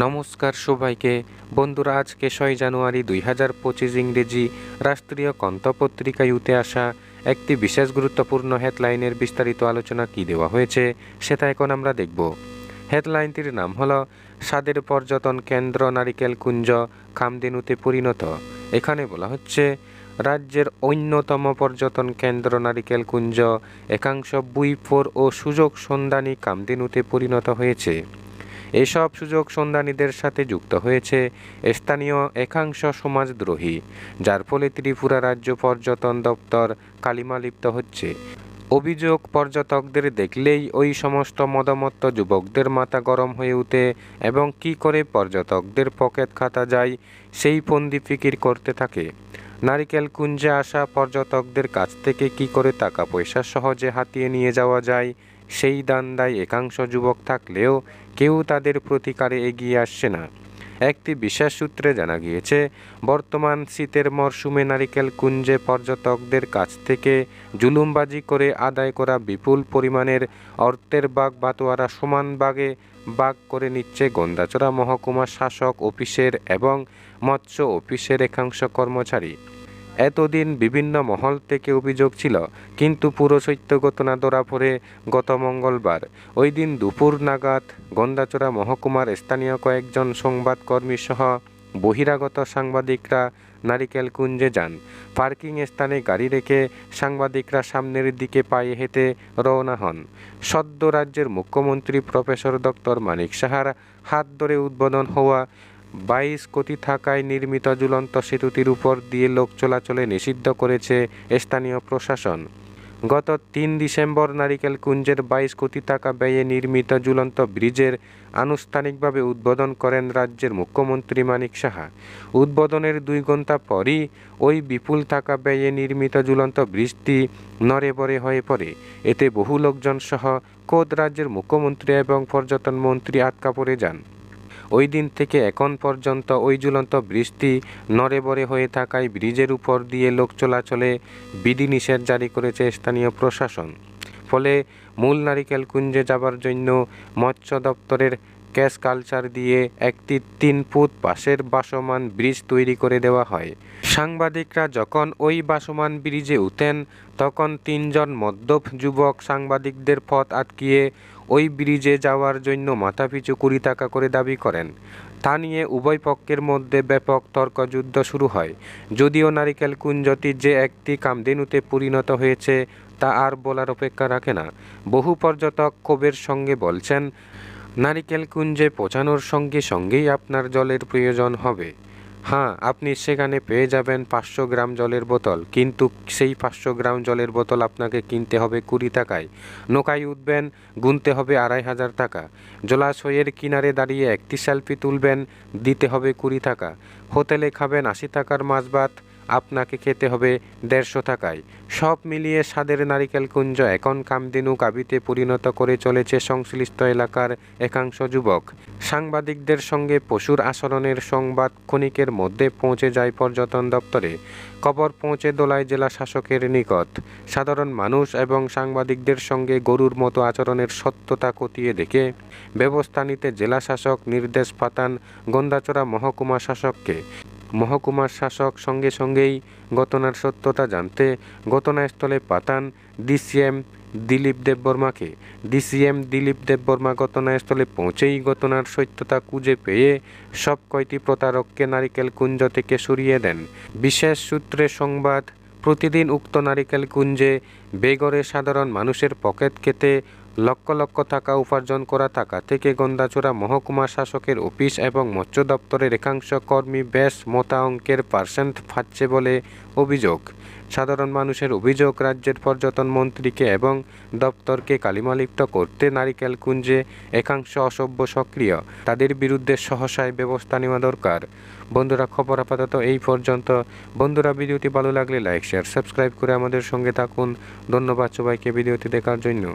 নমস্কার সবাইকে বন্ধুরা, আজকে 6 জানুয়ারি 2025 ইংরেজি রাষ্ট্রীয় কণ্ঠপত্রিকায় উঠে আসা একটি বিশেষ গুরুত্বপূর্ণ হেডলাইনের বিস্তারিত আলোচনা কি দেওয়া হয়েছে সেটা এখন আমরা দেখব। হেডলাইনটির নাম হলো স্বাদের পর্যটন কেন্দ্র নারিকেল কুঞ্জ কামধেনুতে পরিণত। এখানে বলা হচ্ছে রাজ্যের অন্যতম পর্যটন কেন্দ্র নারিকেল কুঞ্জ একাংশ বুইফোর ও সুযোগ সন্ধানী কামধেনুতে পরিণত হয়েছে। এসব সুযোগ সন্ধানীদের সাথে যুক্ত হয়েছে স্থানীয় একাংশ সমাজদ্রোহী, যার ফলে ত্রিপুরা রাজ্য পর্যটন দপ্তর কালিমালিপ্ত হচ্ছে। অভিযোগ, পর্যটকদের দেখলেই ওই সমস্ত মদমত্ত যুবকদের মাথা গরম হয়ে ওঠে এবং কি করে পর্যটকদের পকেট খাতা যায় সেই ফন্দি ফিকির করতে থাকে। নারিকেল কুঞ্জে আসা পর্যটকদের কাছ থেকে কি করে টাকা পয়সা সহজে হাতিয়ে নিয়ে যাওয়া যায় সেই দান্দায় একাংশ যুবক থাকলেও কেউ তাদের প্রতিকারে এগিয়ে আসছে না। একটি বিশেষ সূত্রে জানা গিয়েছে, বর্তমান শীতের মরশুমে নারিকেল কুঞ্জে পর্যটকদের কাছ থেকে জুলুমবাজি করে আদায় করা বিপুল পরিমাণের অর্থের ভাগ বাটোয়ারা সমান ভাগে ভাগ করে নিচ্ছে গন্ডাচড়া মহকুমা শাসক অফিসের এবং মৎস্য অফিসের একাংশ কর্মচারী। এতদিন বিভিন্ন মহল থেকে অভিযোগ ছিল, কিন্তু পুরো সত্য ঘটনা ধরা পড়ে গত মঙ্গলবার। ওই দিন দুপুর নাগাদ গন্ডাচড়া মহকুমার স্থানীয় কয়েকজন সংবাদকর্মী সহ বহিরাগত সাংবাদিকরা নারিকেল কুঞ্জে যান। পার্কিং স্থানে গাড়ি রেখে সাংবাদিকরা সামনের দিকে পায়ে হেঁটে রওনা হন। সদ্য রাজ্যের মুখ্যমন্ত্রী প্রফেসর ডক্টর মানিক সাহার হাত ধরে উদ্বোধন হওয়া 22 কোটি টাকায় নির্মিত ঝুলন্ত সেতুটির উপর দিয়ে লোক চলাচলে নিষিদ্ধ করেছে স্থানীয় প্রশাসন। গত 3 ডিসেম্বর নারিকেল কুঞ্জের 22 কোটি টাকা ব্যয়ে নির্মিত ঝুলন্ত ব্রিজের আনুষ্ঠানিকভাবে উদ্বোধন করেন রাজ্যের মুখ্যমন্ত্রী মানিক সাহা। উদ্বোধনের 2 ঘন্টা পরই ওই বিপুল টাকা ব্যয়ে নির্মিত ঝুলন্ত ব্রিজটি নড়েবড়ে হয়ে পড়ে। এতে বহু লোকজন সহ খোদ রাজ্যের মুখ্যমন্ত্রী এবং পর্যটন মন্ত্রী আটকা পড়ে যান। ওই দিন থেকে এখন পর্যন্ত ওই ঝুলন্ত ব্রিজটি নড়েবড়ে হয়ে থাকায় ব্রিজের উপর দিয়ে লোক চলাচলে বিধিনিষেধ জারি করেছে স্থানীয় প্রশাসন। ফলে মূল নারিকেল কুঞ্জে যাবার জন্য মৎস্য দপ্তরের ক্যাশ কালচার দিয়ে একটি 3 ফুট পাশের ভাসমান ব্রিজ তৈরি করে দেওয়া হয়। সাংবাদিকরা যখন ওই ভাসমান ব্রিজে উঠেন তখন 3 জন মদ্যপ যুবক সাংবাদিকদের পথ আটকিয়ে ওই ব্রিজে যাওয়ার জন্য মাথাপিছু 20 টাকা করে দাবি করেন। তা নিয়ে উভয় পক্ষের মধ্যে ব্যাপক তর্কযুদ্ধ শুরু হয়। যদিও নারিকেল কুঞ্জটি যে একটি কামধেনুতে পরিণত হয়েছে তা আর বলার অপেক্ষা রাখে না। বহু পর্যটক ক্ষোভের সঙ্গে বলছেন, নারিকেল কুঞ্জে পৌঁছানোর সঙ্গে সঙ্গেই আপনার জলের প্রয়োজন হবে। হ্যাঁ, আপনি সেখানে পেয়ে যাবেন 500 গ্রাম জলের বোতল, কিন্তু সেই 500 গ্রাম জলের বোতল আপনাকে কিনতে হবে 20 টাকায়। নৌকায় উঠবেন, গুনতে হবে 2500 টাকা। জলাশয়ের কিনারে দাঁড়িয়ে একটি সেলফি তুলবেন, দিতে হবে 20 টাকা। হোটেলে খাবেন 80 টাকার মাছ ভাত, আপনাকে খেতে হবে 150 টাকায়। সব মিলিয়ে স্বাদের নারিকেল কুঞ্জ এখন কামধেনু কাবিতে পরিণত করে চলেছে সংশ্লিষ্ট এলাকার একাংশ যুবক। সাংবাদিকদের সঙ্গে পশুর আচরণের সংবাদ ক্ষণিকের মধ্যে পৌঁছে যায় পর্যটন দপ্তরে। খবর পৌঁছে দোলায় জেলা শাসকের নিকট। সাধারণ মানুষ এবং সাংবাদিকদের সঙ্গে গরুর মতো আচরণের সত্যতা খতিয়ে দেখে ব্যবস্থা নিতে জেলা শাসক নির্দেশ পাঠান গন্ডাচড়া মহকুমা শাসককে। মহকুমার শাসক সঙ্গে সঙ্গেই ঘটনার সত্যতা জানতে ঘটনাস্থলে পাঠান ডিসিএম দিলীপ দেববর্মাকে। ডিসিএম দিলীপ দেববর্মা ঘটনাস্থলে পৌঁছেই ঘটনার সত্যতা খুঁজে পেয়ে সব কয়টি প্রতারককে নারিকেল কুঞ্জ থেকে সরিয়ে দেন। বিশেষ সূত্রে সংবাদ, প্রতিদিন উক্ত নারিকেল কুঞ্জে বেঘরে সাধারণ মানুষের পকেট কেটে লক্ষ লক্ষ টাকা উপার্জন করা টাকা থেকে গন্ডাচড়া মহকুমা শাসকের অফিস এবং মৎস্য দপ্তরের একাংশ কর্মী বেশ মোটা অঙ্কের পার্সেন্ট পাচ্ছে বলে অভিযোগ। সাধারণ মানুষের অভিযোগ, রাজ্যের পর্যটন মন্ত্রীকে এবং দপ্তরকে কালিমালিপ্ত করতে নারিকেল কুঞ্জে একাংশ অসভ্য সক্রিয়। তাদের বিরুদ্ধে সহসায় ব্যবস্থা নেওয়া দরকার। বন্ধুরা, খবর আপাতত এই পর্যন্ত। বন্ধুরা, ভিডিওটি ভালো লাগলে লাইক, শেয়ার, সাবস্ক্রাইব করে আমাদের সঙ্গে থাকুন। ধন্যবাদ সবাইকে ভিডিওটি দেখার জন্য।